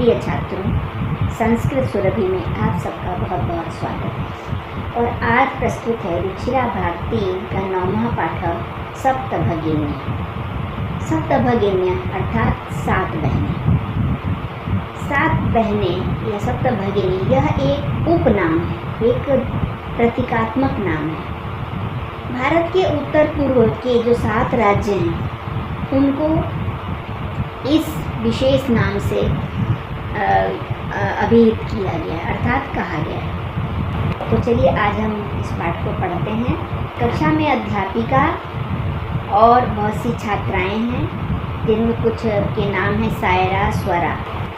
प्रिय छात्रों, संस्कृत सुरभि में आप सबका बहुत बहुत स्वागत है। और आज प्रस्तुत है रुचिरा भारती का 9वां पाठ सप्तभगिनी। सप्तभगिनी अर्थात 7 बहनें। 7 बहनें या सप्तभगिनी यह एक उपनाम है, एक प्रतीकात्मक नाम है। भारत के उत्तर पूर्व के जो 7 राज्य हैं उनको इस विशेष नाम से अभिहित किया गया है, अर्थात कहा गया है। तो चलिए आज हम इस पाठ को पढ़ते हैं। कक्षा में अध्यापिका और बहुत सी छात्राएं हैं, जिनमें कुछ के नाम हैं सायरा, स्वरा,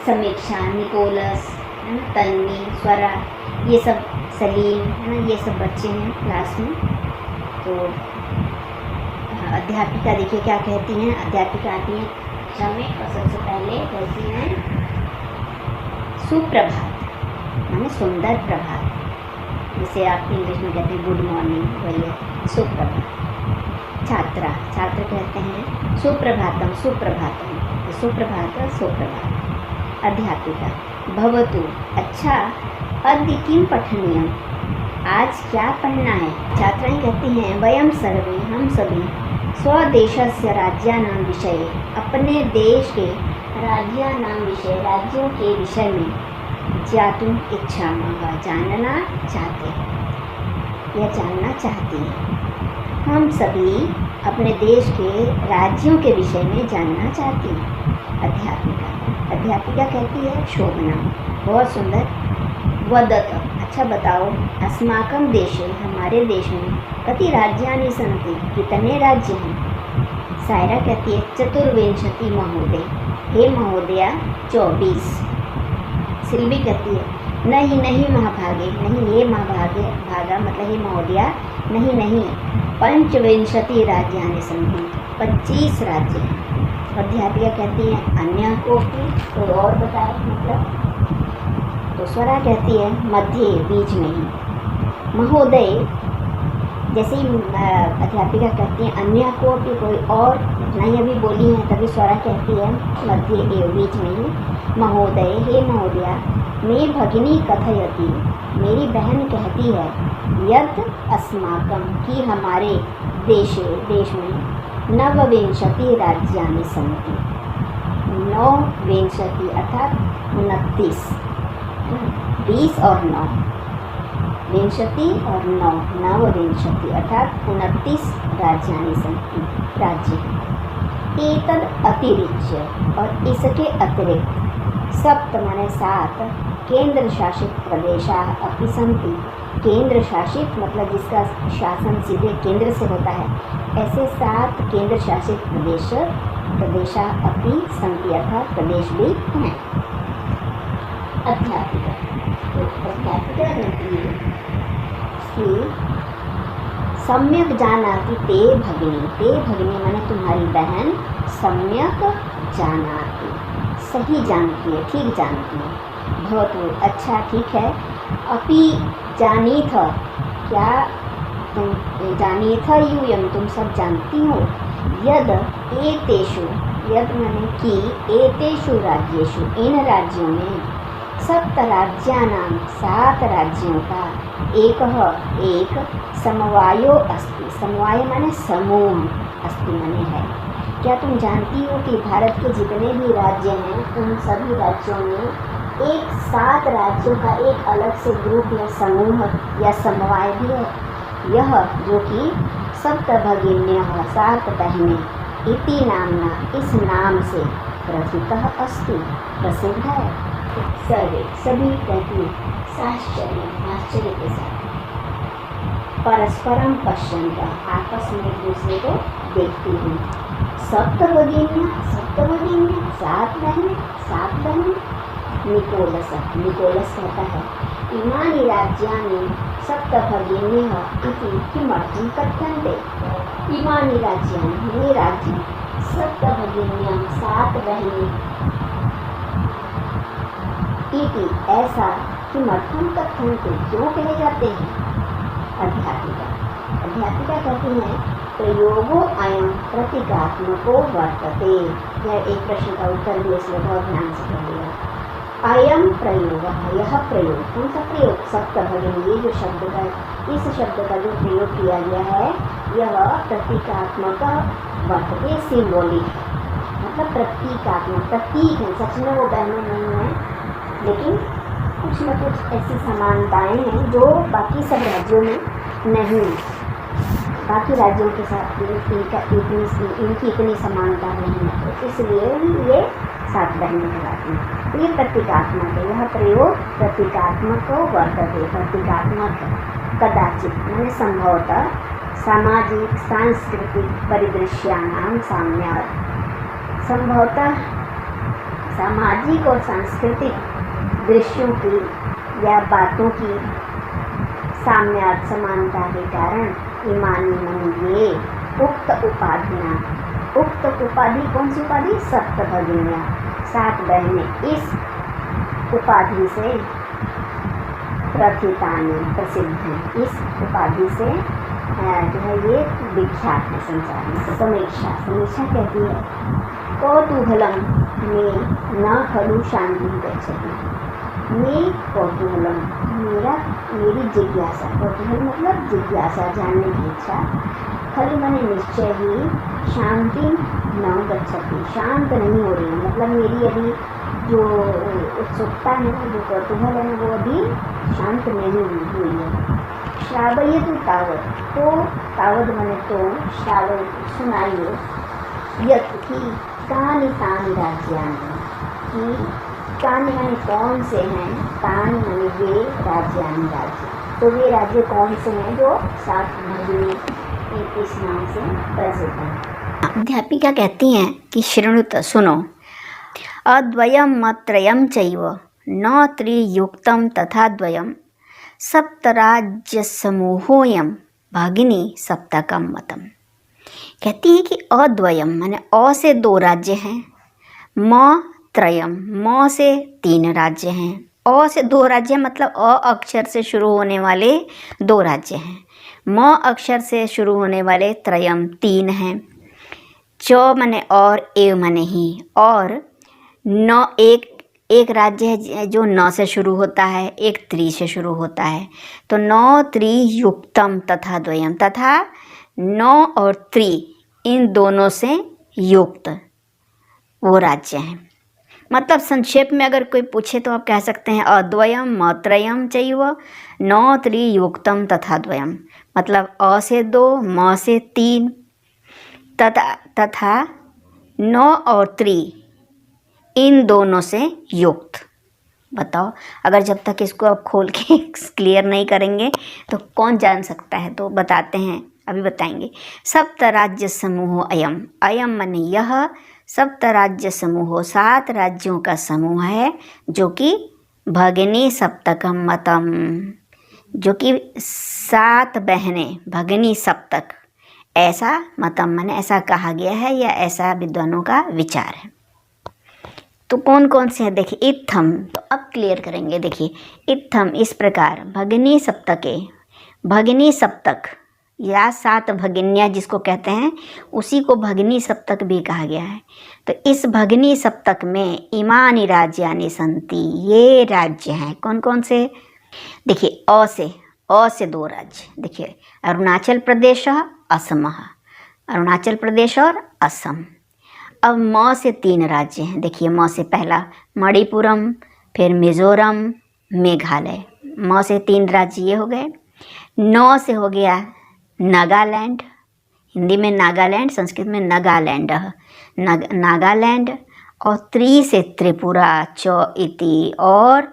समीक्षा, निकोलस, है ना, तन्वी, स्वरा, ये सब, सलीम, है ना, ये सब बच्चे हैं क्लास में। तो अध्यापिका देखिए क्या कहती हैं। अध्यापिका आती हैं कक्षा में और सबसे पहले कहती हैं सुप्रभात, माने सुंदर प्रभात, जिसे आप इंग्लिश में कहते हैं गुड मॉर्निंग, वही है सुप्रभात। छात्र कहते हैं सुप्रभातम, सुप्रभातम, सुप्रभात, सुप्रभात। अध्यापिका भवतु, अच्छा, अद्य किं पठनीयम्, आज क्या पढ़ना है। छात्राएं कहती हैं वयम सर्वे, हम सभी, स्वदेशस्य राज्यानां विषये, अपने देश के राज्यानां विषय, राज्यों के विषय में ज्ञातुम् इच्छामः, जानना चाहते हैं या जानना चाहती हैं। हम सभी अपने देश के राज्यों के विषय में जानना चाहती हैं। अध्यापिका कहती है शोभना, बहुत सुंदर। वदत, अच्छा बताओ, अस्माकं देशे, हमारे देश में, कति राज्यानि सन्ति, कितने राज्य हैं। सायरा कहती है चतुर्विंशति महोदय, हे महोदया 24। सिल्वी कहती है नहीं महाभागे, नहीं हे महाभागे, भागा मतलब हे महोदया, नहीं, पंचविंशति राज्यानि सन्ति, 25 राज्य हैं। अध्यापिका कहती है अन्य को भी कोई और बताए, मतलब। तो स्वरा कहती है मध्य, बीच में ही। महोदय, जैसे ही अध्यापिका कहती है अन्य को भी कोई और नहीं अभी बोली है, तभी स्वरा कहती है मध्य एवं, बीच में ही। महोदय, हे महोदया, मे भगिनी कथयति, मेरी बहन कहती है, यत् अस्माकं, कि हमारे देश में 29 राज्यानि सन्ति। 29 अर्थात 29, 20 और 9, विंशति और 9, नवविंशति अर्थात 29 राज्यानि सन्ति, राज्य। एतद् अतिरिच्य, और इसके अतिरिक्त, सप्त माने 7, केंद्र शासित प्रदेशाः अपि सन्ति। केंद्र शासित मतलब जिसका शासन सीधे केंद्र से होता है, ऐसे 7 केंद्र शासित प्रदेशाः अपि सन्ति अर्थात प्रदेश भी हैं। अध्यापिका कहती है कि सम्यक जानाति ते भगिनी माने तुम्हारी बहन, सम्यक जानाति सही जानती है, ठीक जानती है। भवतु, अच्छा ठीक है। अपि जानीथ, क्या तुम जानीथ यूयं, तुम सब जानती हो। यद एतेषु, यद माने कि, एतेषु राज्येषु, इन राज्यों में, 7 राज्यानां, 7 राज्यों का, एक समवायो अस्ति, समवाय माने समूह, अस्ति माने है। क्या तुम जानती हो कि भारत के जितने भी राज्य हैं उन सभी राज्यों में एक 7 राज्यों का एक अलग से ग्रुप या समूह या समवाय भी है। यह जो कि सप्तभगिन्यः, 7 बहनें, इति नामना, इस नाम से, प्रथितः अस्ति, प्रसिद्ध है। सर्वे, सभी कहती आश्चर्य के साथ, परस्परम पश्यन्तः, आपस में एक दूसरे को देखती हूँ। सप्तभगिन्यः, 7 बहनें। निकोलस कहता है इमानि राज्यानि सप्तभगिन्यः इति किमर्थं कथ्यन्ते। इमानि राज्यानि, ये राज्य, सप्तभगिन्यां, 7 बहनें, इति ऐसा, किमर्थं कथ्यन्ते, क्यों कहे जाते हैं। अध्यापिका कहती हैं प्रयोगो अयं प्रतीकात्मको वर्तते। यह एक प्रश्न का उत्तर भी इसलिए बहुत ध्यान से पढ़िएगा। अयम प्रयोग, यह प्रयोग, कौन सा प्रयोग? सप्तभगिनी, ये जो शब्द है, इस शब्द का जो प्रयोग किया गया है यह प्रतीकात्मक वर्तते, सिंबॉलिक है, मतलब प्रतीकात्मक, प्रतीक है, सच में वो बहनें नहीं है, लेकिन कुछ न कुछ ऐसी समानताएं हैं जो बाकी सब राज्यों में नहीं है। बाकी राज्यों के साथ इनकी इतनी समानता नहीं है, तो इसलिए ये 7 बहनें कहलाती हैं। ये प्रतीकात्मक है, यह प्रयोग प्रतीकात्मक वर्तते, प्रतीकात्मक है। कदाचित मैंने संभवतः सामाजिक सांस्कृतिक परिदृश्यानां साम्यात्, संभवतः सामाजिक और सांस्कृतिक दृश्यों की या बातों की साम्यात्, समानता के कारण इमानी मन ये उक्त उपाधियाँ, उक्त उपाधि, कौन सी उपाधि? सप्तभगिनियाँ, 7 बहनें इस उपाधि से प्रथितानि, प्रसिद्ध हैं, इस उपाधि से जो है ये विख्यात है संसार में। समीक्षा, समीक्षा कहती है कौतूहलम में न खलु शांति गच्छति, मैं कौतूहलम, मेरी जिज्ञासा, कौतूहल मतलब जिज्ञासा, जानने की इच्छा, खलु मैंने निश्चय ही, शांति न गच्छति, शांत नहीं हो रही है, मतलब मेरी अभी जो उत्सुकता है ना, जो कौतूहल है ना, वो अभी शांत नहीं हुई है। श्रावयतु तावत्, तो तावत् मैंने तो, श्रावय सुनाइए, यत् कि कानि तानि राज्यानि, कि कानि माने कौन से हैं, तानि माने वे, राज्यानि राज्य, तो वे राज्य कौन से हैं जो 7 भगिनी इस नाम से प्रसिद्ध हैं। अध्यापिका कहती हैं कि शृणुत, सुनो, अद्वयम मत्रयम चैव न त्रियुक्तम तथा द्वयम सप्तराज्यसमूहोऽयं भगिनी सप्तकम मतम। कहती है कि अद्वयम माने अ से 2 राज्य हैं, म त्रयम, म से 3 राज्य हैं, अ से 2 राज्य मतलब अ अक्षर से शुरू होने वाले 2 राज्य हैं, म अक्षर से शुरू होने वाले त्रयम 3 हैं, च माने और, एव माने ही, और न एक राज्य है जो न से शुरू होता है, एक त्रि से शुरू होता है, तो नौ त्रियुक्तम तथा द्वयम, तथा 9 और त्रि इन दोनों से युक्त वो राज्य हैं। मतलब संक्षेप में अगर कोई पूछे तो आप कह सकते हैं अद्वयम मत्रयम चैव न त्रियुक्तम तथा द्वयम, मतलब अ से 2, म से 3 तथा 9 और त्रि इन दोनों से युक्त। बताओ, अगर जब तक इसको आप खोल के क्लियर नहीं करेंगे तो कौन जान सकता है, तो बताते हैं, अभी बताएंगे। सप्त राज्य समूह अयम, अयम माने यह, सप्त राज्य समूह 7 राज्यों का समूह है, जो कि भगिनी सप्तकम मतम, जो कि 7 बहनें, भगिनी सप्तक, ऐसा मतम माने ऐसा कहा गया है या ऐसा विद्वानों का विचार है। तो कौन कौन से हैं देखिए, इत्थम, तो अब क्लियर करेंगे। देखिए इत्थम इस प्रकार, भगिनी सप्तके, भगिनी सप्तक या 7 भगिनियाँ जिसको कहते हैं उसी को भगिनी सप्तक भी कहा गया है। तो इस भगिनी सप्तक में इमानी राज्यानि सन्ति, ये राज्य हैं कौन कौन से? देखिए अ से 2 राज्य, देखिए अरुणाचल प्रदेश, असम, अरुणाचल प्रदेश और असम। अब म से 3 राज्य हैं, देखिए म से पहला मणिपुरम, फिर मिज़ोरम, मेघालय, म से 3 राज्य ये हो गए। 9 से हो गया नागालैंड, हिंदी में नागालैंड, संस्कृत में नागालैंड, नागालैंड, और त्रि से त्रिपुरा, च इति, और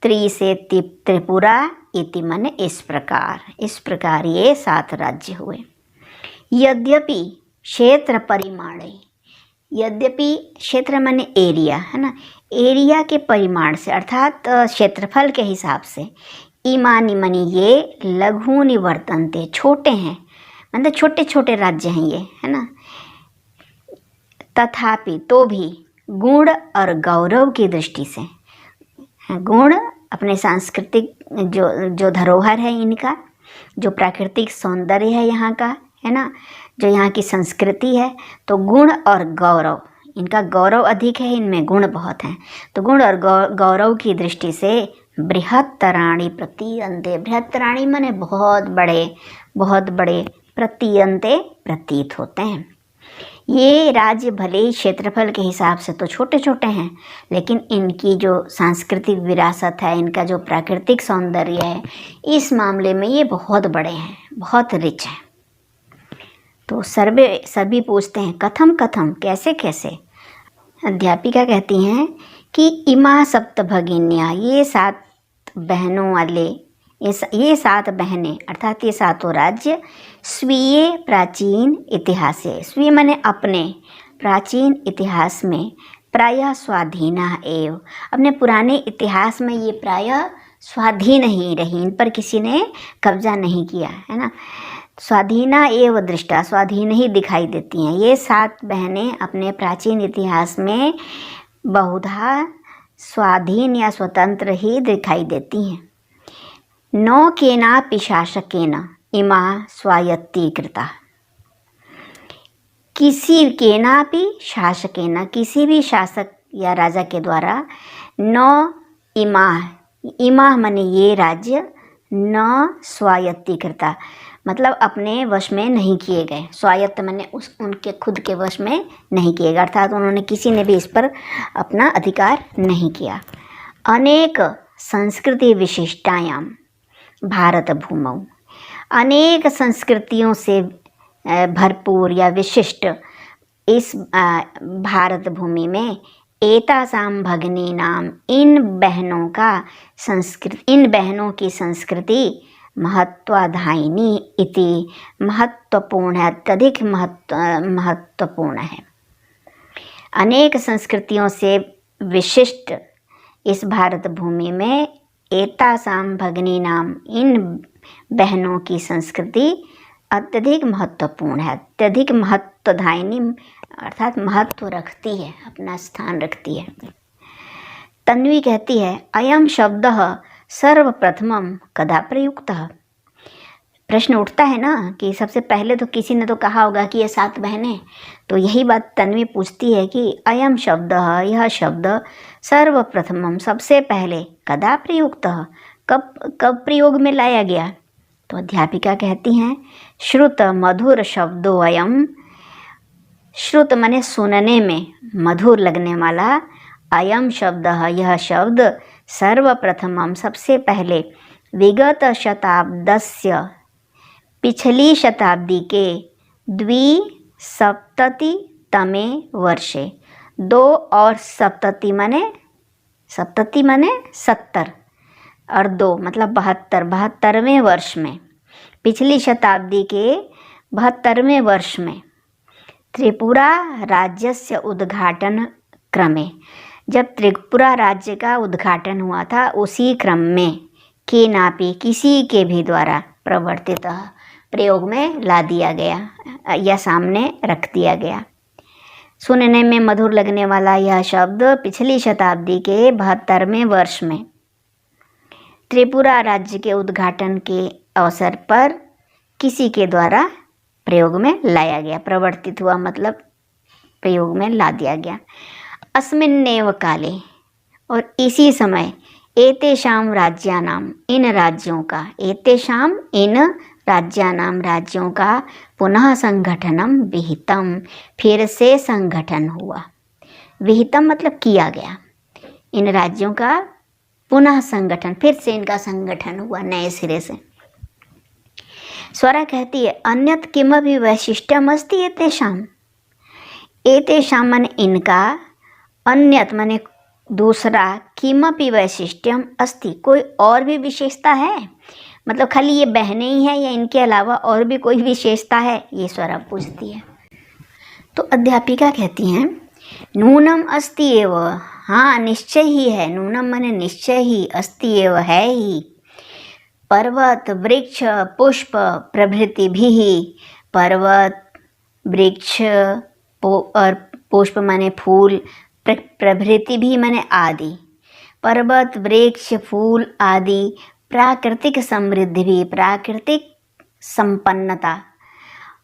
त्रि से त्रिपुरा इति माने इस प्रकार ये 7 राज्य हुए। यद्यपि क्षेत्र परिमाणे, यद्यपि क्षेत्र माने एरिया है ना, एरिया के परिमाण से अर्थात क्षेत्रफल के हिसाब से, इमानी मानी ये लघुनि वर्तन्ते, छोटे हैं, मतलब छोटे छोटे राज्य हैं ये, है ना। तथापि तो भी गुण और गौरव की दृष्टि से, गुण अपने सांस्कृतिक जो धरोहर है इनका, जो प्राकृतिक सौंदर्य है यहाँ का, है ना, जो यहाँ की संस्कृति है, तो गुण और गौरव इनका गौरव अधिक है, इनमें गुण बहुत हैं। तो गुण और गौरव की दृष्टि से बृहत्तराणि प्रतीयन्ते, बृहत्तराणि माने बहुत बड़े, प्रतीयन्ते प्रतीत होते हैं। ये राज्य भले ही क्षेत्रफल के हिसाब से तो छोटे छोटे हैं, लेकिन इनकी जो सांस्कृतिक विरासत है, इनका जो प्राकृतिक सौंदर्य है, इस मामले में ये बहुत बड़े हैं, बहुत रिच हैं। तो सभी पूछते हैं कथम कथम, कैसे कैसे। अध्यापिका कहती हैं कि इमा सप्त भगिनियाँ, ये 7 बहनों वाले, ये 7 बहनें अर्थात ये 7 राज्य स्वीय प्राचीन इतिहास है, स्वीय माने अपने, प्राचीन इतिहास में प्रायः स्वाधीना एव, अपने पुराने इतिहास में ये प्रायः स्वाधीन ही रही, इन पर किसी ने कब्जा नहीं किया, है ना। स्वाधीना एव दृष्टा, स्वाधीन ही दिखाई देती हैं। ये 7 बहनें अपने प्राचीन इतिहास में बहुधा स्वाधीन या स्वतंत्र ही दिखाई देती हैं। नौ केनापि शासकेन इमा स्वायत्तीकृता, किसी केनापि शासकेन, किसी भी शासक या राजा के द्वारा 9 इमा माने ये राज्य, न स्वायत्तीकृता मतलब अपने वश में नहीं किए गए, स्वायत्त माने उनके खुद के वश में नहीं किए गए, अर्थात उन्होंने किसी ने भी इस पर अपना अधिकार नहीं किया। अनेक संस्कृति विशिष्टायां भारत भूमौ, अनेक संस्कृतियों से भरपूर या विशिष्ट इस भारत भूमि में एतासां भगिनीनां, इन बहनों की संस्कृति महत्वाधायिनी इति, महत्वपूर्ण है, अत्यधिक महत्वपूर्ण है। अनेक संस्कृतियों से विशिष्ट इस भारत भूमि में एतासां भगिनीनां, इन बहनों की संस्कृति अत्यधिक महत्वपूर्ण है, अत्यधिक महत्वधायिनी अर्थात महत्व रखती है, अपना स्थान रखती है। तन्वी कहती है अयम शब्दः सर्वप्रथमं कदा प्रयुक्तः, प्रश्न उठता है ना कि सबसे पहले तो किसी ने तो कहा होगा कि ये 7 बहनें, तो यही बात तन्वी पूछती है कि अयम शब्दः, यह शब्द सर्वप्रथमं सबसे पहले कदा प्रयुक्तः, कब प्रयोग में लाया गया। तो अध्यापिका कहती हैं श्रुत मधुर शब्दो अयम, श्रुत माने सुनने में मधुर लगने वाला, अयम शब्द, यह शब्द सर्वप्रथमम सबसे पहले विगत शताब्दस्य, पिछली शताब्दी के 270तमे वर्षे, 2 और सप्तति माने 70 और 2 मतलब 72वें वर्ष में, पिछली शताब्दी के 72वें वर्ष में त्रिपुरा राज्यस्य उद्घाटन क्रमे, जब त्रिपुरा राज्य का उद्घाटन हुआ था उसी क्रम में केनापि किसी के भी द्वारा प्रवर्तित प्रयोग में ला दिया गया या सामने रख दिया गया। सुनने में मधुर लगने वाला यह शब्द पिछली शताब्दी के 72वें वर्ष में त्रिपुरा राज्य के उद्घाटन के अवसर पर किसी के द्वारा प्रयोग में लाया गया, प्रवर्तित हुआ मतलब प्रयोग में ला दिया गया। अस्मिन्नेव काले, और इसी समय एतेषां राज्यानां, इन राज्यों का, एतेषां इन राज्यानां राज्यों का पुनः संगठनम विहितम, फिर से संगठन हुआ। विहितम मतलब किया गया, इन राज्यों का पुनः संगठन, फिर से इनका संगठन हुआ नए सिरे से। स्वरा कहती है अन्यत किमपि वैशिष्ट्यम अस्ति एतेषां, एतेषां माने इनका, अन्यत माने दूसरा, किमपि वैशिष्ट्यम अस्ति कोई और भी विशेषता है, मतलब खाली ये बहनें ही हैं या इनके अलावा और भी कोई विशेषता है, ये स्वरा पूछती है। तो अध्यापिका कहती हैं नूनम अस्ति एव, हाँ निश्चय ही है, नूनम माने निश्चय ही, अस्ति एव है ही, पर्वत वृक्ष पुष्प प्रभृति भी, पर्वत वृक्ष और पुष्प माने फूल, प्रभृति भी माने आदि, पर्वत वृक्ष फूल आदि, प्राकृतिक समृद्धि भी, प्राकृतिक संपन्नता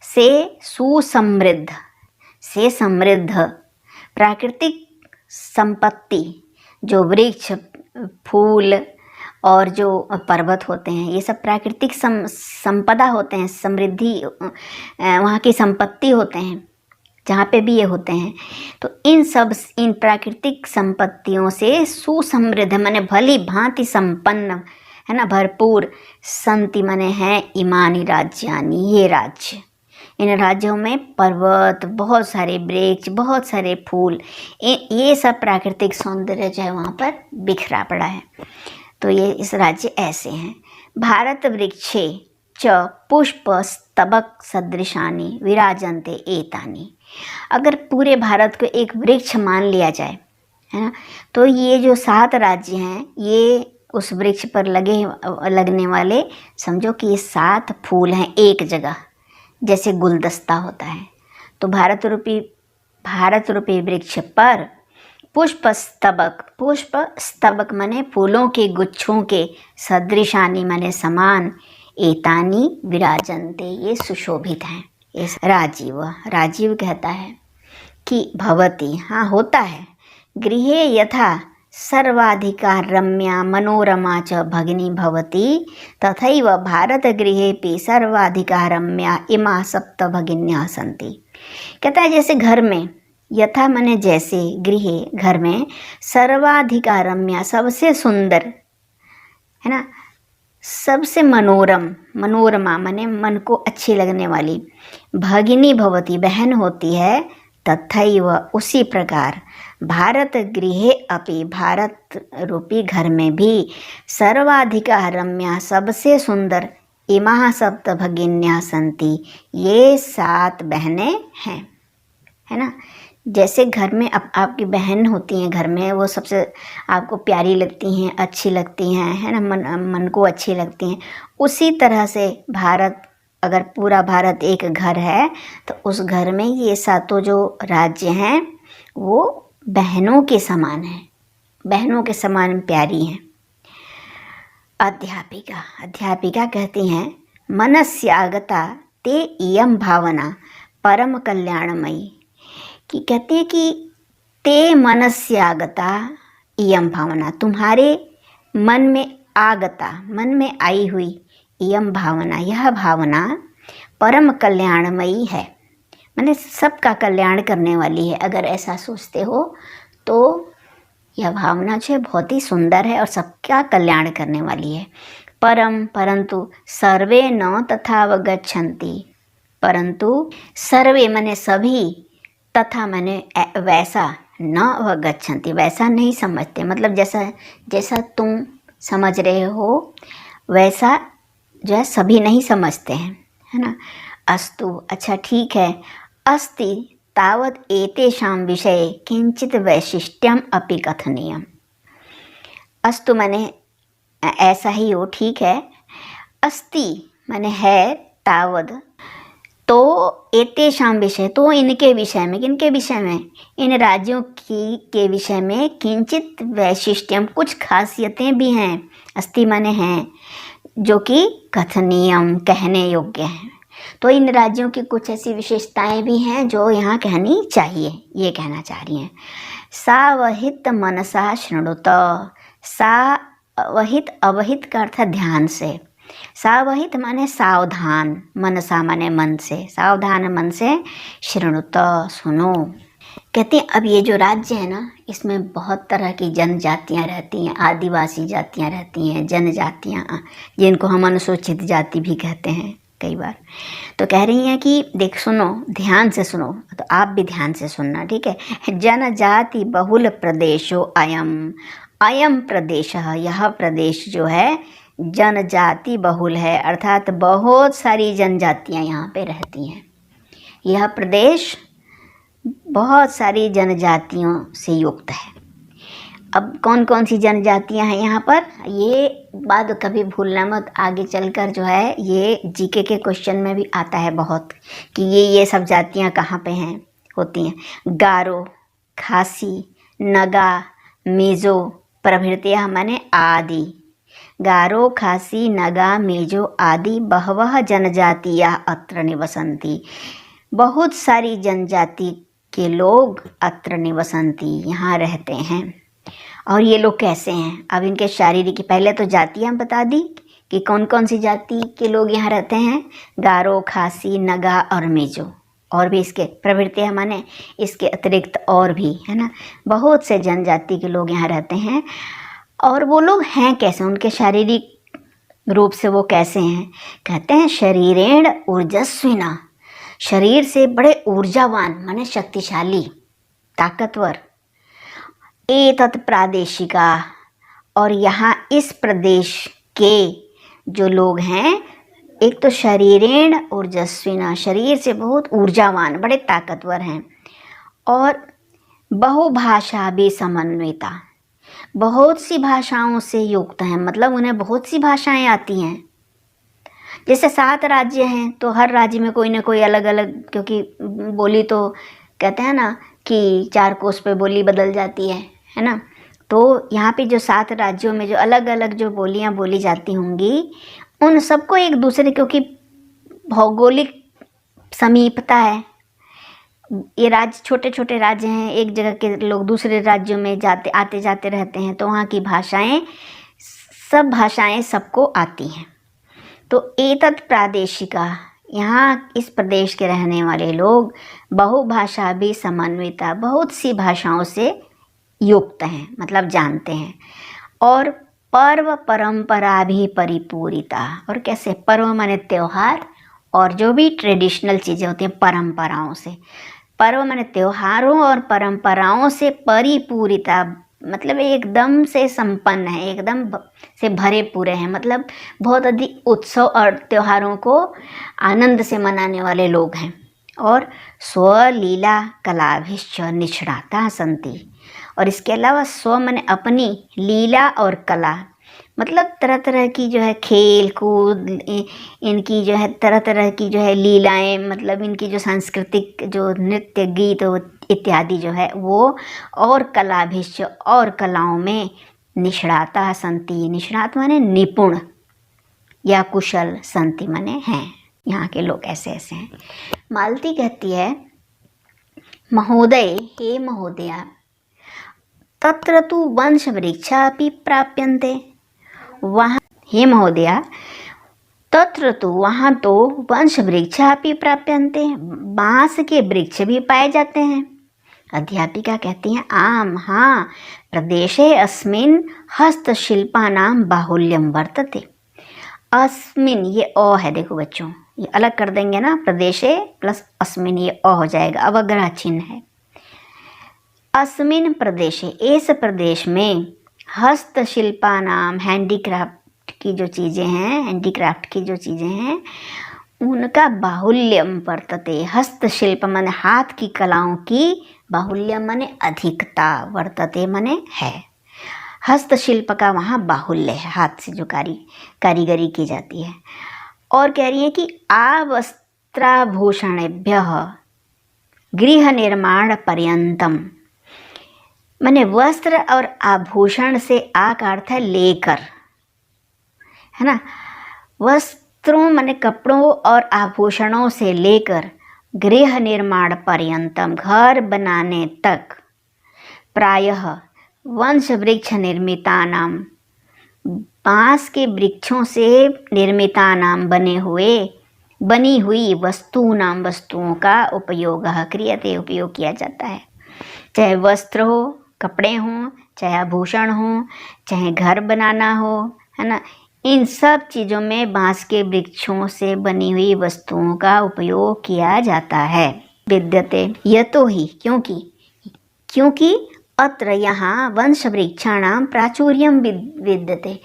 से सुसमृद्ध, से समृद्ध, प्राकृतिक संपत्ति जो वृक्ष, फूल और जो पर्वत होते हैं, ये सब प्राकृतिक संपदा होते हैं, समृद्धि वहाँ की संपत्ति होते हैं, जहाँ पे भी ये होते हैं। तो इन प्राकृतिक संपत्तियों से सुसमृद्ध माने भली भांति संपन्न है ना, भरपूर, संति माने हैं इमानी राज्यानी, ये राज्य, इन राज्यों में पर्वत, बहुत सारे वृक्ष, बहुत सारे फूल, ये सब प्राकृतिक सौंदर्य जो है वहाँ पर बिखरा पड़ा है। तो ये इस राज्य ऐसे हैं। भारत वृक्षे च पुष्प स्तबक सदृशानि विराजन्ते एतानि। अगर पूरे भारत को एक वृक्ष मान लिया जाए, है ना, तो ये जो 7 राज्य हैं, ये उस वृक्ष पर लगने वाले, समझो कि ये 7 फूल हैं एक जगह, जैसे गुलदस्ता होता है। तो भारत रूपी वृक्ष पर पुष्प स्तबक माने फूलों के गुच्छों के, सदृशानी माने समान, एतानी विराजन्ते, ये सुशोभित हैं। इस राजीव कहता है कि भवती, हाँ होता है, गृहे यथा सर्वाधिकार रम्या मनोरमा च भगिनी भवती तथैव भारत गृहेपि सर्वाधिकार रम्या इमा सप्त भगिन्यः सन्ति। कहता है जैसे घर में, यथा माने जैसे, गृहे घर में, सर्वाधिकार रम्या सबसे सुंदर, है ना, सबसे मनोरमा माने मन को अच्छी लगने वाली, भगिनी भवती बहन होती है, तथैव उसी प्रकार, भारत गृहे अपि भारत रूपी घर में भी, सर्वाधिकार रम्या सबसे सुंदर, इमाः सप्त भगिन्यः सन्ति, ये 7 बहनें हैं, है ना। जैसे घर में आपकी बहन होती हैं, घर में वो सबसे आपको प्यारी लगती हैं, अच्छी लगती हैं, है ना, मन को अच्छी लगती हैं। उसी तरह से भारत, अगर पूरा भारत एक घर है, तो उस घर में ये 7 जो राज्य हैं वो बहनों के समान हैं, बहनों के समान प्यारी हैं। अध्यापिका कहती हैं, मनस्यागता ते इयं भावना परम कल्याणमयी, कि कहते हैं कि ते मनस्यागता इयं भावना, तुम्हारे मन में आगता, मन में आई हुई, इयं भावना, यह भावना परम कल्याणमयी है, माने सबका कल्याण करने वाली है। अगर ऐसा सोचते हो तो यह भावना जो है बहुत ही सुंदर है और सबका कल्याण करने वाली है। परंतु सर्वे न तथावगच्छन्ति, परंतु सर्वे माने सभी, तथा माने वैसा, न अवगच्छन्ति वैसा नहीं समझते, मतलब जैसा तुम समझ रहे हो वैसा जो है सभी नहीं समझते हैं, है ना। अस्तु, अच्छा ठीक है, अस्ति तावत् एतेषां विषये किंचित वैशिष्ट्यम अपि कथनीयम। अस्तु माने ऐसा ही हो, ठीक है, अस्ति माने है, तावद तो एतेषां विषय, तो इनके विषय में, किनके विषय में, इन राज्यों के विषय में, किंचित वैशिष्ट्यम कुछ खासियतें भी हैं, अस्ति माने हैं, जो कि कथनीयम कहने योग्य हैं। तो इन राज्यों की कुछ ऐसी विशेषताएं भी हैं जो यहाँ कहनी चाहिए, ये कहना चाह रही हैं। सावहित मनसा शृणुत, सावहित, अवहित का अर्थ ध्यान से, सावहित माने सावधान, मनसा माने मन से, सावधान मन से, शृणुत सुनो। कहते हैं अब ये जो राज्य है ना, इसमें बहुत तरह की जनजातियाँ रहती हैं, आदिवासी जातियाँ रहती हैं, जनजातियाँ, जिनको हम अनुसूचित जाति भी कहते हैं कई बार। तो कह रही हैं कि देख सुनो, ध्यान से सुनो, तो आप भी ध्यान से सुनना, ठीक है। जनजाति बहुल प्रदेशो अयम प्रदेश, यह प्रदेश जो है जनजाति बहुल है, अर्थात बहुत सारी जनजातियाँ यहाँ पे रहती हैं। यह प्रदेश बहुत सारी जनजातियों से युक्त है। अब कौन कौन सी जनजातियाँ हैं यहाँ पर, ये बात कभी भूलना मत, आगे चलकर जो है ये जीके के क्वेश्चन में भी आता है बहुत, कि ये सब जातियाँ कहाँ पे हैं, होती हैं। गारो, खासी, नगा, मिजो प्रभृतियाँ माने आदि। गारो, खासी, नगा, मिजो आदि बहवः जनजातियाँ अत्र निवसन्ति। बहुत सारी जनजाति के लोग अत्र निवसन्ति, यहाँ रहते हैं। और ये लोग कैसे हैं? अब इनके शारीरिक, पहले तो जातियाँ बता दी कि कौन कौन सी जाति के लोग यहाँ रहते हैं। गारो, खासी, नगा और मेजो। और भी इसके प्रवृत्तियाँ माने इसके अतिरिक्त और भी है ना, बहुत से जनजाति के लोग यहाँ रहते हैं। और वो लोग हैं कैसे, उनके शारीरिक रूप से वो कैसे हैं? कहते हैं शरीरेण ऊर्जस्विना, शरीर से बड़े ऊर्जावान माने शक्तिशाली, ताकतवर। एतत् प्रादेशिका, और यहाँ इस प्रदेश के जो लोग हैं, एक तो शरीरेण ऊर्जस्विना, शरीर से बहुत ऊर्जावान, बड़े ताकतवर हैं। और बहुभाषा भी समन्विता, बहुत सी भाषाओं से युक्त हैं, मतलब उन्हें बहुत सी भाषाएं आती हैं। जैसे 7 राज्य हैं तो हर राज्य में कोई ना कोई अलग अलग, क्योंकि बोली तो कहते हैं ना कि 4 कोस पे बोली बदल जाती है ना। तो यहाँ पे जो 7 राज्यों में जो अलग अलग जो बोलियाँ बोली जाती होंगी, उन सबको एक दूसरे, क्योंकि भौगोलिक समीपता है, ये राज्य छोटे छोटे राज्य हैं, एक जगह के लोग दूसरे राज्यों में आते जाते रहते हैं, तो वहाँ की भाषाएं, सब भाषाएं सबको आती हैं। तो एतत् प्रादेशिका, यहाँ इस प्रदेश के रहने वाले लोग बहुभाषा भी समन्विता, बहुत सी भाषाओं से युक्त हैं, मतलब जानते हैं। और पर्व परंपरा भी परिपूरिता, और कैसे? पर्व माने त्यौहार, और जो भी ट्रेडिशनल चीज़ें होती हैं परंपराओं से, पर्व माने त्योहारों और परंपराओं से परिपूरिता, मतलब एकदम से संपन्न है, एकदम से भरे पूरे हैं, मतलब बहुत अधिक उत्सव और त्योहारों को आनंद से मनाने वाले लोग हैं। और स्वलीला कलाभिश्च निष्णाता सन्ति, और इसके अलावा स्व माने अपनी, लीला और कला, मतलब तरह तरह की जो है खेल कूद, इनकी जो है तरह तरह की जो है लीलाएं, मतलब इनकी जो सांस्कृतिक जो नृत्य गीत इत्यादि जो है वो, और कलाभिश्च, और कलाओं में निष्णाता सन्ति, निष्णात माने निपुण या कुशल, सन्ति माने हैं, यहाँ के लोग ऐसे ऐसे हैं। मालती कहती है महोदय, हे महोदया, तत्र तु वंशवृक्षा अपि प्राप्यन्ते, वहाँ, हे महोदया, तत्र तु, वहाँ तो वंशवृक्षा अपि प्राप्यन्ते, बाँस के वृक्ष भी पाए जाते हैं। अध्यापिका कहती हैं आम, हाँ, प्रदेशे अस्मिन् हस्तशिल्पानां बाहुल्यं वर्तते। अस्मिन्, ये अ है, देखो बच्चों, ये अलग कर देंगे ना, प्रदेशे प्लस अस्मिन्, ये अ हो जाएगा, अवग्रह चिन्ह है। अस्मिन् प्रदेशे, इस प्रदेश में, हस्तशिल्पा नाम, हैंडीक्राफ्ट की जो चीज़ें हैं, हैंडीक्राफ्ट की जो चीज़ें हैं, उनका बाहुल्यम वर्तते। हस्तशिल्प माने हाथ की कलाओं की, बाहुल्यम माने अधिकता, वर्तते माने है। हस्तशिल्प का वहाँ बाहुल्य है, हाथ से जो कारीगरी की जाती है। और कह रही है कि आवस्त्राभूषणेभ्यः गृह निर्माण पर्यंतम, माने वस्त्र और आभूषण से, आ का अर्थ है लेकर, है ना, वस्त्रों माने कपड़ों और आभूषणों से लेकर, गृह निर्माण पर्यंतम, घर बनाने तक, प्रायः वंश वृक्ष निर्मितानां, बाँस के वृक्षों से निर्मितानां, बनी हुई वस्तूनां, वस्तुओं का उपयोग क्रियते, उपयोग किया जाता है। चाहे वस्त्र हो, कपड़े हों, चाहे आभूषण हों, चाहे घर बनाना हो, है ना, इन सब चीज़ों में बाँस के वृक्षों से बनी हुई वस्तुओं का उपयोग किया जाता है। विद्यते, यतो ही, क्योंकि अत्र, यहाँ, वंश वृक्षाणां प्राचुर्यम विद्यते,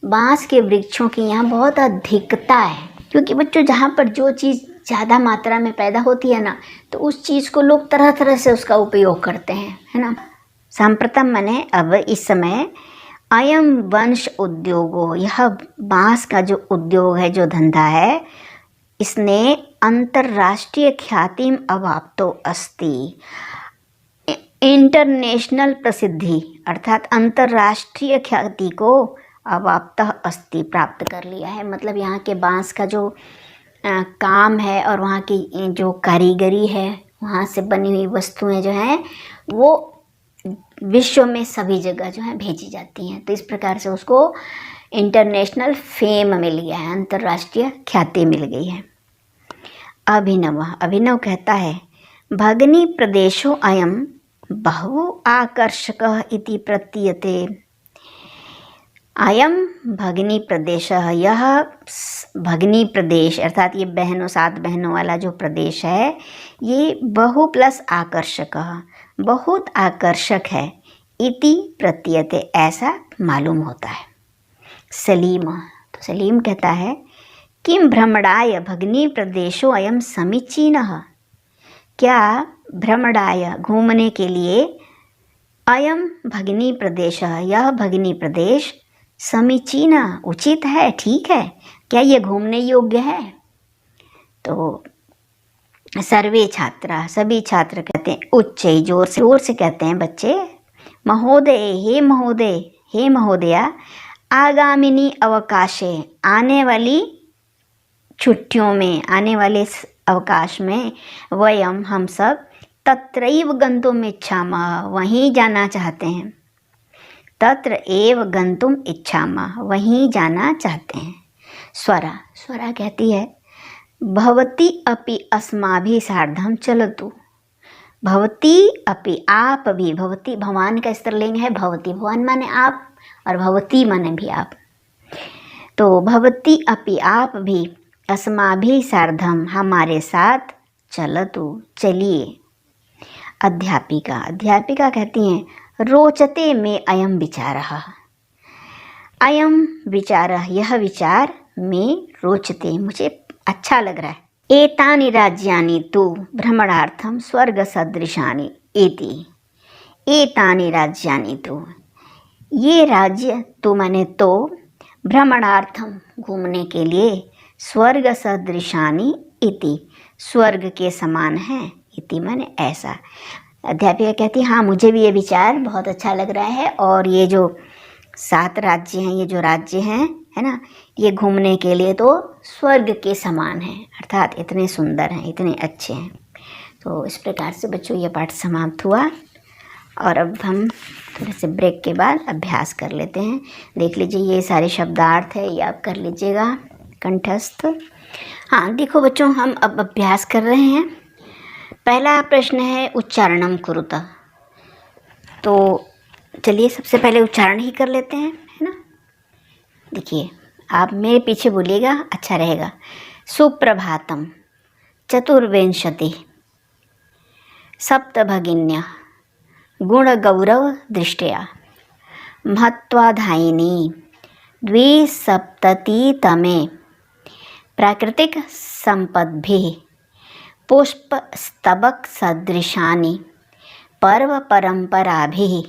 बाँस के वृक्षों की यहाँ बहुत अधिकता है। क्योंकि बच्चों, जहाँ पर जो चीज़ ज़्यादा मात्रा में पैदा होती है ना, तो उस चीज़ को लोग तरह तरह से उसका उपयोग करते हैं, है ना। सांप्रतम माने अब, इस समय, अयम वंश उद्योगो, यह बाँस का जो उद्योग है, जो धंधा है, इसने अंतर्राष्ट्रीय ख्यातिम अवाप्तो अस्ति, इंटरनेशनल प्रसिद्धि अर्थात अंतर्राष्ट्रीय ख्याति को अवाप्तः अस्ति, प्राप्त कर लिया है। मतलब यहाँ के बाँस का जो काम है और वहाँ की जो कारीगरी है वहाँ से बनी हुई वस्तुएं जो हैं वो विश्व में सभी जगह जो है भेजी जाती हैं। तो इस प्रकार से उसको इंटरनेशनल फेम मिल गया है, अंतर्राष्ट्रीय ख्याति मिल गई है। अभिनव कहता है भगिनी प्रदेशो अयम बहु आकर्षकः इति प्रतीयते। अयम भगिनी प्रदेश, यह भगिनी प्रदेश अर्थात ये बहनों 7 बहनों वाला जो प्रदेश है ये बहु प्लस आकर्षक, बहुत आकर्षक है। इति प्रतीयते, ऐसा मालूम होता है। तो सलीम कहता है किम भ्रमणाय भगिनी प्रदेशो अयम समीचीनः, क्या भ्रमणाय घूमने के लिए अयम भगिनी प्रदेश, यह भगिनी प्रदेश समीचीन उचित है, ठीक है, क्या ये घूमने योग्य है? तो सर्वे छात्रा, सभी छात्र कहते हैं उच्च जोर से कहते हैं बच्चे, महोदय, हे महोदया, आगामिनी अवकाशे, आने वाली छुट्टियों में, आने वाले अवकाश में, वयम हम सब तत्रैव गंतुम इच्छामः, वहीं जाना चाहते हैं। तत्र एव गंतुम इच्छामः, वहीं जाना चाहते हैं। स्वरा कहती है भवती अपि अस्माभिः सार्धं चलतु। भवती अपि, आप भी, भवती भगवान का स्त्रीलिंग है भवती, भगवान माने आप और भवती माने भी आप। तो भवती अपि, आप भी, अस्माभिः सार्धं, हमारे साथ, चलतु, चलिए। अध्यापिका कहती हैं रोचते में अयम विचारः, अयम विचारः, यह विचार में रोचते, मुझे अच्छा लग रहा है। एतानि राज्यानि तु भ्रमणार्थम स्वर्ग सदृशानि इति। एतानि राज्यानि तु, ये राज्य, तो माने तो, भ्रमणार्थम, घूमने के लिए, स्वर्ग सदृशानि इति, स्वर्ग के समान है, इति माने ऐसा। अध्यापिका कहती है हाँ मुझे भी ये विचार बहुत अच्छा लग रहा है, और ये जो 7 राज्य हैं, ये जो राज्य हैं, है ना, ये घूमने के लिए तो स्वर्ग के समान हैं, अर्थात इतने सुंदर हैं, इतने अच्छे हैं। तो इस प्रकार से बच्चों ये पाठ समाप्त हुआ, और अब हम थोड़े से ब्रेक के बाद अभ्यास कर लेते हैं। देख लीजिए ये सारे शब्दार्थ है, ये आप कर लीजिएगा कंठस्थ। हाँ देखो बच्चों, हम अब अभ्यास कर रहे हैं। पहला प्रश्न है उच्चारणम कुरुत। तो चलिए सबसे पहले उच्चारण ही कर लेते हैं, है ना। देखिए आप मेरे पीछे बोलिएगा, अच्छा रहेगा। सुप्रभातम, चतुर्विंशति, सप्तभगिन्य, गुणगौरव दृष्ट्या, महत्वाधायिनी, 270तमे, प्राकृतिक संपद्भिः, पुष्पस्तबक सदृशानि, पर्व परंपराभिः,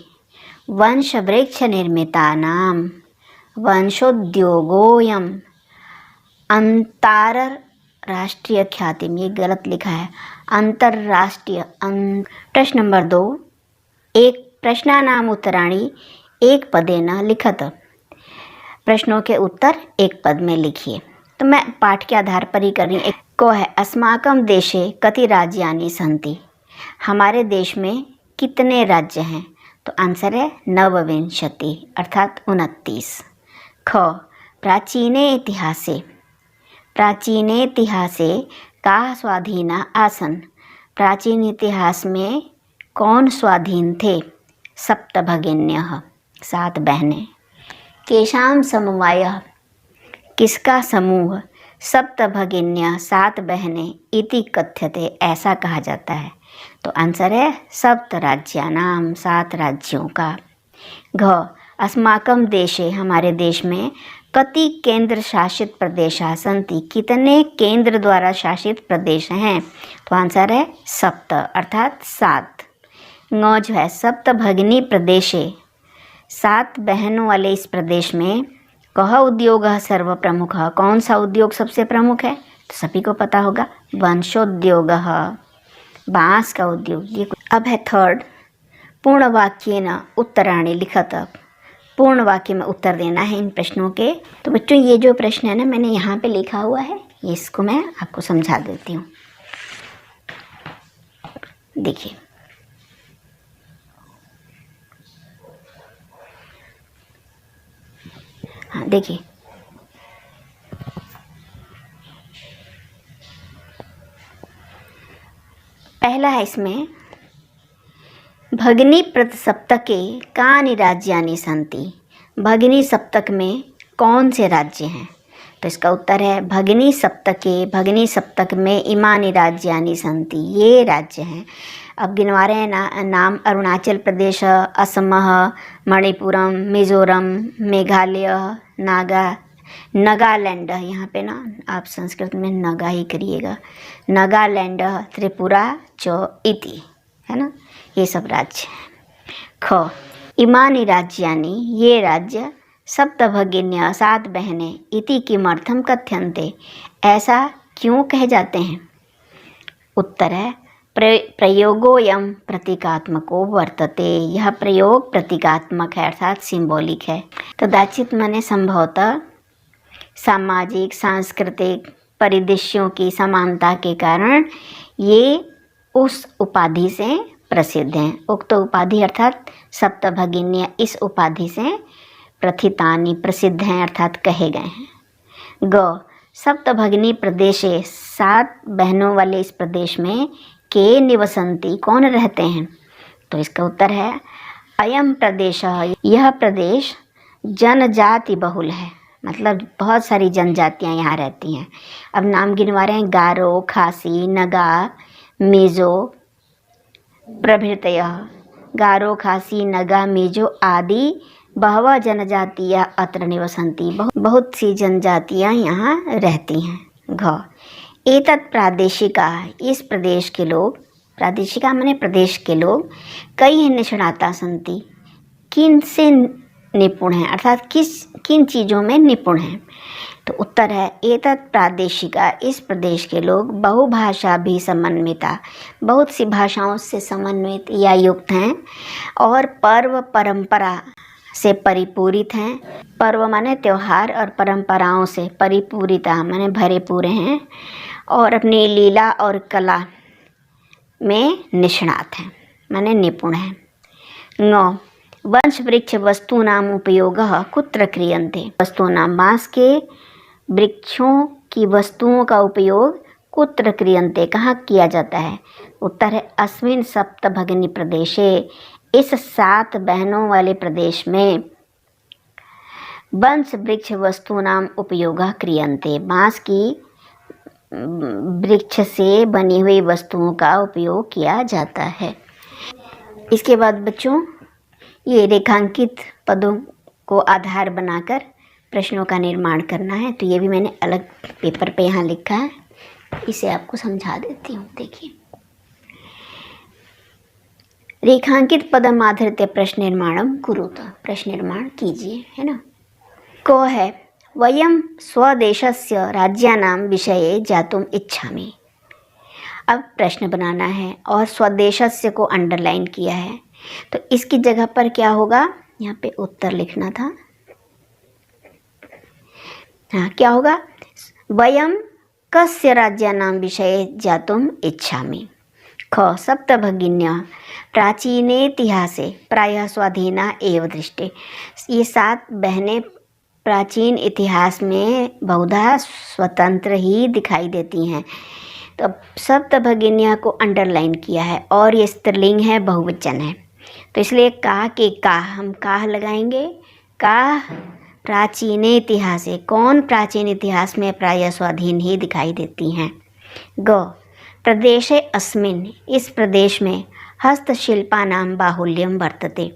वंशवृक्ष निर्मितानां, वंशोद्योगोऽयम् अंतरराष्ट्रीय ख्याति में, ये गलत लिखा है, अंतरराष्ट्रीय। प्रश्न नंबर 2, एक प्रश्नानाम उत्तराणि एक पदेन लिखत। प्रश्नों के उत्तर एक पद में लिखिए। तो मैं पाठ के आधार पर ही कर रही हूँ। एक को है अस्माकं देशे कति राज्यानि सन्ति, हमारे देश में कितने राज्य हैं? तो आंसर है 29 अर्थात 29। ख प्राचीने इतिहासे का स्वाधीना आसन, प्राचीन इतिहास में कौन स्वाधीन थे? सप्तभगिन्यः, 7 बहनें। केषां समवायः, किसका समूह? सप्तभगिन्यः, 7 बहनें। इति कथ्यते, ऐसा कहा जाता है। तो आंसर है सप्तराज्यानां, 7 राज्यों का। घ अस्माकं देशे, हमारे देश में कति केंद्र शासित प्रदेशाः सन्ति, कितने केंद्र द्वारा शासित प्रदेश हैं? तो आंसर है 7 अर्थात 7। ङ जो है सप्तभगिनी प्रदेशे, 7 बहनों वाले इस प्रदेश में कह उद्योग सर्व प्रमुख, कौन सा उद्योग सबसे प्रमुख है? तो सभी को पता होगा, वंशोद्योग, बांस का उद्योग। ये अब है 3rd, पूर्ण वाक्येन उत्तराणि लिखत। पूर्ण वाक्य में उत्तर देना है इन प्रश्नों के। तो बच्चों ये जो प्रश्न है ना, मैंने यहाँ पे लिखा हुआ है, ये इसको मैं आपको समझा देती हूँ। देखिए, हाँ देखिए, पहला है इसमें भगिनी प्रति सप्तके कानि राज्यानि सन्ति। भगिनी सप्तक में कौन से राज्य हैं? तो इसका उत्तर है भगिनी सप्तक में इमानि राज्यानि सन्ति, ये राज्य हैं। अब गिनवा रहे हैं नाम अरुणाचल प्रदेश, असम, मणिपुरम, मिज़ोरम, मेघालय, नागालैंड, यहाँ पे ना आप संस्कृत में नगा ही करिएगा, नागालैंड, त्रिपुरा इति, है ना, ये सब राज्य हैं। ख इमानि राज्यानि, ये राज्य सप्तभगिन्य 7 बहनें इति किमर्थम कथ्यन्ते, ऐसा क्यों कहे जाते हैं? उत्तर है प्रयोगोयम प्रतीकात्मको वर्तते, यह प्रयोग प्रतीकात्मक है अर्थात सिंबॉलिक है। कदाचित माने संभवतः सामाजिक सांस्कृतिक परिदृश्यों की समानता के कारण ये उस उपाधि से प्रसिद्ध हैं। उक्त उपाधि अर्थात सप्तभगिन्य, इस उपाधि से प्रथितानि, प्रसिद्ध हैं अर्थात कहे गए हैं। ग सप्तभगिनी प्रदेशे, 7 बहनों वाले इस प्रदेश में के निवसन्ति, कौन रहते हैं? तो इसका उत्तर है अयम प्रदेश, यह प्रदेश जनजाति बहुल है, मतलब बहुत सारी जनजातियां यहाँ रहती हैं। अब नाम गिनवा रहे हैं, गारो, खासी, नगा, मिज़ो प्रभृतयः। गारो, खासी, नगा, मिज़ो आदि बहवः जनजातियाँ अत्र निवसन्ति, बहुत सी जनजातियाँ यहाँ रहती हैं। घ एतत् प्रादेशिका, इस प्रदेश के लोग, प्रादेशिका माने प्रदेश के लोग, कई निष्णाता सन्ति, किन से निपुण हैं अर्थात किन चीज़ों में निपुण हैं? तो उत्तर है एतत् प्रादेशिका, इस प्रदेश के लोग बहुभाषा भी समन्विता, बहुत सी भाषाओं से समन्वित या युक्त हैं, और पर्व परंपरा से परिपूरित हैं। पर्व माने त्यौहार और परंपराओं से परिपूरिता माने भरे पूरे हैं, और अपनी लीला और कला में निष्णात हैं माने निपुण हैं। नौ वंश वृक्ष वस्तूनाम उपयोगः कुत्र क्रियन्ते, वस्तूनाम, बांस के वृक्षों की वस्तुओं का उपयोग कुत्र क्रियन्ते, कहाँ किया जाता है? उत्तर है अस्मिन् सप्तभगिनी प्रदेशे, इस 7 बहनों वाले प्रदेश में वंश वृक्ष वस्तूनाम उपयोगः क्रियन्ते, बांस की वृक्ष से बनी हुई वस्तुओं का उपयोग किया जाता है। इसके बाद बच्चों ये रेखांकित पदों को आधार बनाकर प्रश्नों का निर्माण करना है। तो ये भी मैंने अलग पेपर पे यहाँ लिखा है, इसे आपको समझा देती हूँ। देखिए, रेखांकित पदम आधारित प्रश्न निर्माणम कुरुत, प्रश्न निर्माण कीजिए, है ना। को है वयम स्वदेशस्य राज्यानां विषये ज्ञातुम इच्छामि। अब प्रश्न बनाना है और स्वदेशस्य को अंडरलाइन किया है, तो इसकी जगह पर क्या होगा, यहाँ पे उत्तर लिखना था। हाँ, क्या होगा, वयम कस्य राज्यानां विषये ज्ञातुम इच्छामि। ख सप्तभगिन्या प्राचीने इतिहासे प्रायः स्वाधीना एव दृष्टे, ये 7 बहनें प्राचीन इतिहास में बहुधा स्वतंत्र ही दिखाई देती हैं। तो अब सप्तभगिन्या को अंडरलाइन किया है और ये स्त्रीलिंग है, बहुवचन है, तो इसलिए का के का हम काह लगाएंगे। का प्राचीन इतिहास है, कौन प्राचीन इतिहास में प्रायः स्वाधीन ही दिखाई देती हैं। ग प्रदेशे अस्मिन्, इस प्रदेश में हस्तशिल्पानां बाहुल्यम वर्तते,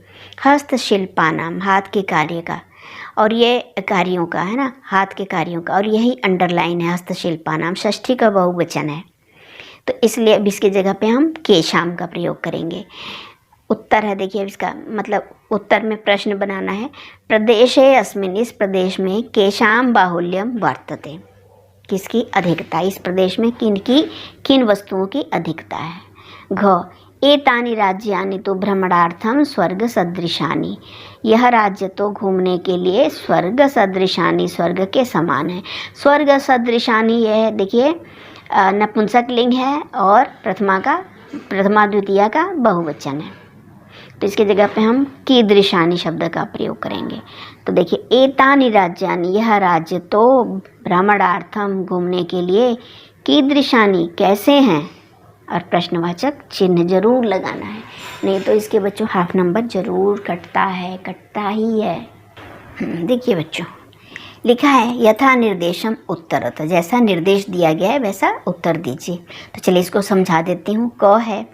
हस्तशिल्पानां हाथ के कार्य का, और ये कार्यों का है ना, हाथ के कार्यों का, और यही अंडरलाइन है हस्तशिल्पानां, षष्ठी का बहुवचन है, तो इसलिए अब इसकी जगह पे हम केशाम का प्रयोग करेंगे। उत्तर है, देखिए इसका मतलब उत्तर में प्रश्न बनाना है, प्रदेशे अस्मिन्, इस प्रदेश में केशाम बाहुल्यम वर्तते, किसकी अधिकता, इस प्रदेश में किन वस्तुओं की अधिकता है। घ एतानि राज्यानि तो भ्रमणार्थम स्वर्ग सदृशानि, यह राज्य तो घूमने के लिए स्वर्ग सदृशानि, स्वर्ग के समान है। स्वर्ग सदृशानि, यह देखिए नपुंसक लिंग है और प्रथमा का प्रथमा द्वितीया का बहुवचन है, तो इसकी जगह पे हम कीदृशानि शब्द का प्रयोग करेंगे। तो देखिए एतानि राज्यानि, यह राज्य तो भ्रमणार्थम घूमने के लिए, कीदृशानि कैसे हैं, और प्रश्नवाचक चिन्ह जरूर लगाना है, नहीं तो इसके बच्चों हाफ नंबर जरूर कटता ही है। देखिए बच्चों लिखा है यथा निर्देशम उत्तरत, जैसा निर्देश दिया गया है वैसा उत्तर दीजिए। तो चलिए इसको समझा देती हूँ। क है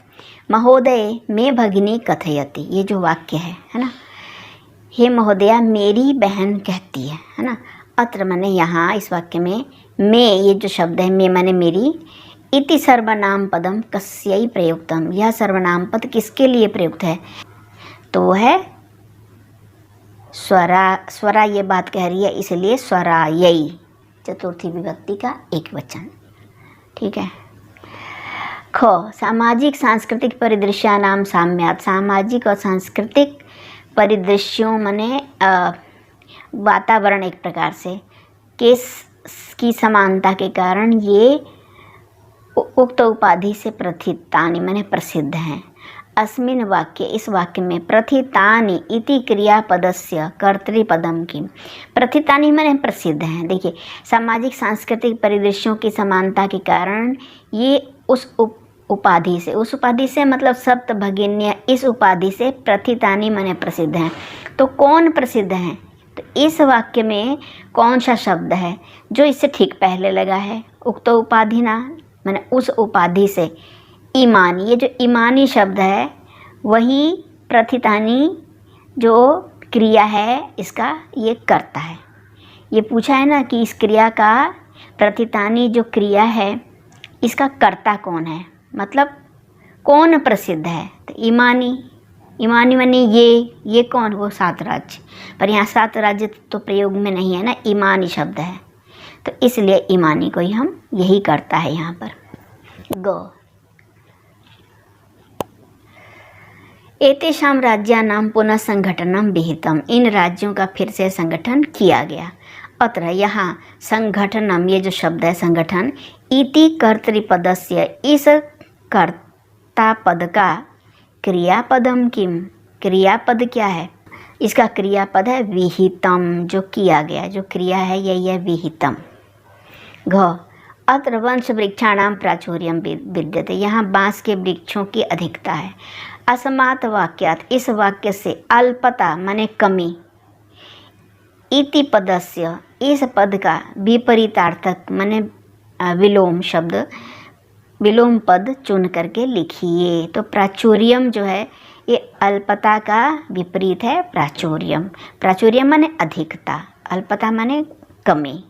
महोदय मे भगिनी कथयति, ये जो वाक्य है ना, हे महोदया मेरी बहन कहती है ना। अत्र माने यहाँ, इस वाक्य में मे, ये जो शब्द है मे माने मेरी, इति सर्वनाम पदम कस्यै प्रयुक्तम, यह सर्वनाम पद किसके लिए प्रयुक्त है, तो वो है स्वरा ये बात कह रही है, इसलिए स्वरायै, चतुर्थी विभक्ति का एक वचन। ठीक है। ख सामाजिक सांस्कृतिक परिदृश्यानाम साम्यात्, सामाजिक और सांस्कृतिक परिदृश्यों माने वातावरण एक प्रकार से की समानता के कारण ये उक्त उपाधि से प्रथितानि माने प्रसिद्ध हैं। अस्मिन् वाक्य, इस वाक्य में प्रथितानि इति क्रियापदस्य कर्तृपदम की, प्रथितानि माने प्रसिद्ध हैं। देखिए सामाजिक सांस्कृतिक परिदृश्यों की समानता के कारण ये उस उपाधि से मतलब सप्त भगिन्य, इस उपाधि से प्रथितानि माने प्रसिद्ध हैं। तो कौन प्रसिद्ध हैं, तो इस वाक्य में कौन सा शब्द है जो इससे ठीक पहले लगा है, उक्त उपाधि ना माने उस उपाधि से ईमानी, ये जो ईमानी शब्द है वही प्रथितानि जो क्रिया है इसका ये करता है। ये पूछा है ना कि इस क्रिया का, प्रथितानि जो क्रिया है इसका कर्ता कौन है, मतलब कौन प्रसिद्ध है, तो ईमानी। ईमानी माने ये कौन, वो 7 राज्य, पर यहाँ 7 राज्य तो प्रयोग में नहीं है ना, ईमानी शब्द है, तो इसलिए ईमानी को ही हम यही करता है यहाँ पर। ग एतेषां राज्यानां पुनः संगठनम विहितम, इन राज्यों का फिर से संगठन किया गया। अत्र यहाँ संगठनम, ये जो शब्द है संगठन, इति कर्तृपदस्य, इस कर्ता पद का क्रियापदम किम, क्रियापद क्या है, इसका क्रियापद है विहितम, जो किया गया, जो क्रिया है यही है विहितम। घ अत्र वंश वृक्षाणाम प्राचुर्यम विद्यते, यहाँ बांस के वृक्षों की अधिकता है। असमात वाक्यात, इस वाक्य से अल्पता माने कमी, इति पदस्य, इस पद का विपरीतार्थक माने विलोम शब्द, विलोम पद चुन करके लिखिए। तो प्राचुर्यम जो है ये अल्पता का विपरीत है प्राचुर्यम। प्राचुर्यम माने अधिकता, अल्पता माने कमी।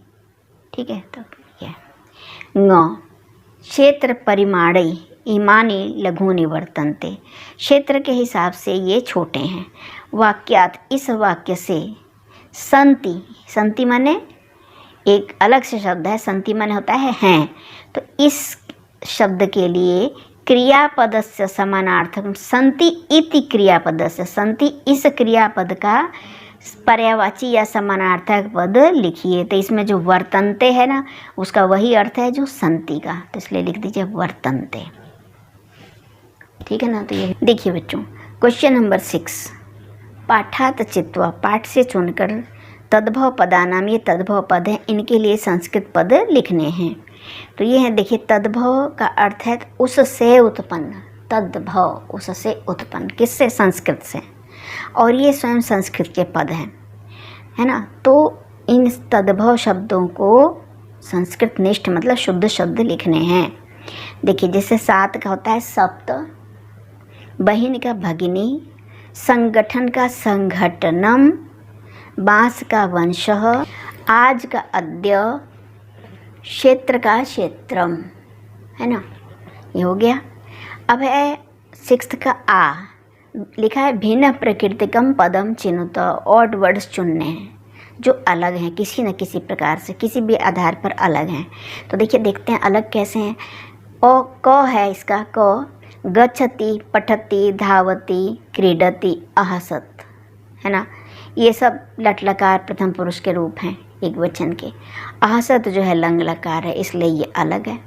ठीक है, तो ये ङ क्षेत्र परिमाणै इमानी लघुनि वर्तन्ते, क्षेत्र के हिसाब से ये छोटे हैं। वाक्यात, इस वाक्य से संति, संति माने एक अलग से शब्द है, संति माने होता है हैं, तो इस शब्द के लिए क्रियापदस्य समानार्थक संति इति क्रियापदस्य, संति इस क्रियापद का पर्यायवाची या समानार्थक पद लिखिए। तो इसमें जो वर्तन्ते है ना उसका वही अर्थ है जो संति का, तो इसलिए लिख दीजिए वर्तन्ते। ठीक है ना। तो ये देखिए बच्चों, क्वेश्चन नंबर 6, पाठात चित्वा, पाठ से चुनकर तद्भव पदानाम, ये तद्भव पद हैं, इनके लिए संस्कृत पद लिखने हैं। तो ये है, देखिए तद्भव का अर्थ है उससे उत्पन्न, तद्भव उससे उत्पन्न, किससे, संस्कृत से, और ये स्वयं संस्कृत के पद हैं, है ना। तो इन तद्भव शब्दों को संस्कृत निष्ठ मतलब शुद्ध शब्द लिखने हैं। देखिए जैसे 7 का होता है सप्त, बहिन का भगिनी, संगठन का संघटनम, बांस का वंशः, आज का अद्य, क्षेत्र का क्षेत्रम, है ना, ये हो गया। अब है 6 का आ, लिखा है भिन्न प्रकृतिकम पदम चिन्हुत, ऑड वर्ड्स चुनने हैं जो अलग हैं, किसी न किसी प्रकार से, किसी भी आधार पर अलग हैं। तो देखिए देखते हैं अलग कैसे हैं। ओ क है इसका, क गच्छति, पठति, धावति, क्रीडति, अहसत, है ना, ये सब लट लकार प्रथम पुरुष के रूप हैं एक वचन के। अहसत जो है लंग लकार है, इसलिए ये अलग है।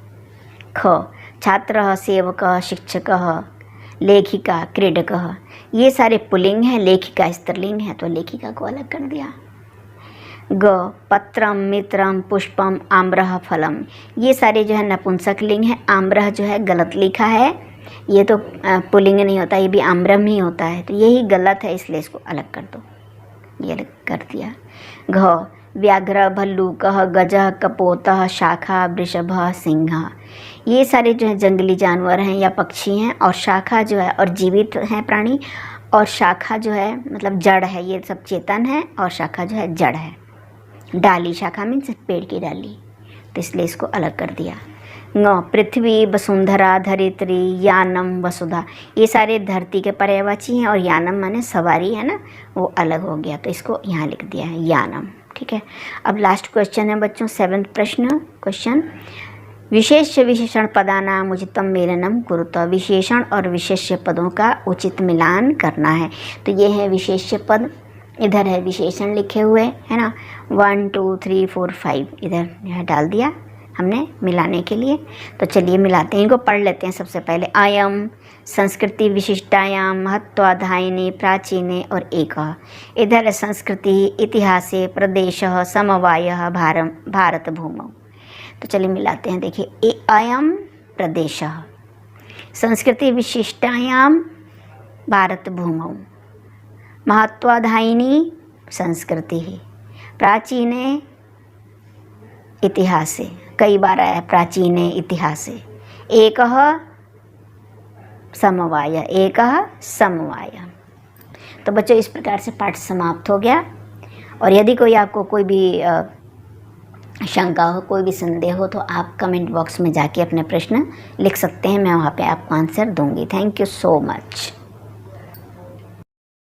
ख छात्रः, सेवकः, शिक्षकः, लेखिका, क्रीडकः, ये सारे पुल्लिंग हैं, लेखिका स्त्रीलिंग है तो लेखिका को अलग कर दिया। ग पत्रम, मित्रम, पुष्पम, आम्रह, फलम, ये सारे जो है नपुंसक लिंग है। आम्रह जो है गलत लिखा है, ये तो पुल्लिंग नहीं होता, ये भी आम्रम ही होता है, तो यही गलत है, इसलिए इसको अलग कर दो, ये अलग कर दिया। घ व्याघ्र, भल्लूकः, गजः, कपोतः, शाखा, वृषभः, सिंह, ये सारे जो है जंगली जानवर हैं या पक्षी हैं, और शाखा जो है और जीवित हैं प्राणी, और शाखा जो है मतलब जड़ है, ये सब चेतन है, और शाखा जो है जड़ है। डाली, शाखा मीन्स पेड़ की डाली, तो इसलिए इसको अलग कर दिया। ङ पृथ्वी, वसुंधरा, धरित्री, यानम, वसुधा, ये सारे धरती के पर्यायवाची हैं, और यानम माने सवारी है ना, वो अलग हो गया, तो इसको यहाँ लिख दिया है यानम। ठीक है, अब लास्ट क्वेश्चन है बच्चों, 7वां प्रश्न क्वेश्चन, विशेष विशेषण पदानाम उचितम मेलनम कुरुतः, विशेषण और विशेष्य पदों का उचित मिलान करना है। तो ये है विशेष्य पद, इधर है विशेषण लिखे हुए है ना, 1 2 3 4 5 इधर यहाँ डाल दिया हमने मिलाने के लिए। तो चलिए मिलाते हैं, इनको पढ़ लेते हैं। सबसे पहले अयम संस्कृति विशिष्टायाम महत्वाधायिनी प्राचीने और एक, इधर संस्कृति इतिहासे प्रदेशः समवायः भारत भूमौ। तो चलिए मिलाते हैं, देखिए अयम प्रदेशः, संस्कृति विशिष्टायाम भारत भूमौ, महत्वाधायिनी संस्कृति, प्राचीने इतिहासे, कई बार आया प्राचीने इतिहासे, एकः समवाय, एकः समवाय। तो बच्चों इस प्रकार से पाठ समाप्त हो गया। और यदि कोई आपको कोई भी शंका हो, कोई भी संदेह हो, तो आप कमेंट बॉक्स में जाके अपने प्रश्न लिख सकते हैं, मैं वहाँ पे आपको आंसर दूंगी। Thank you so much.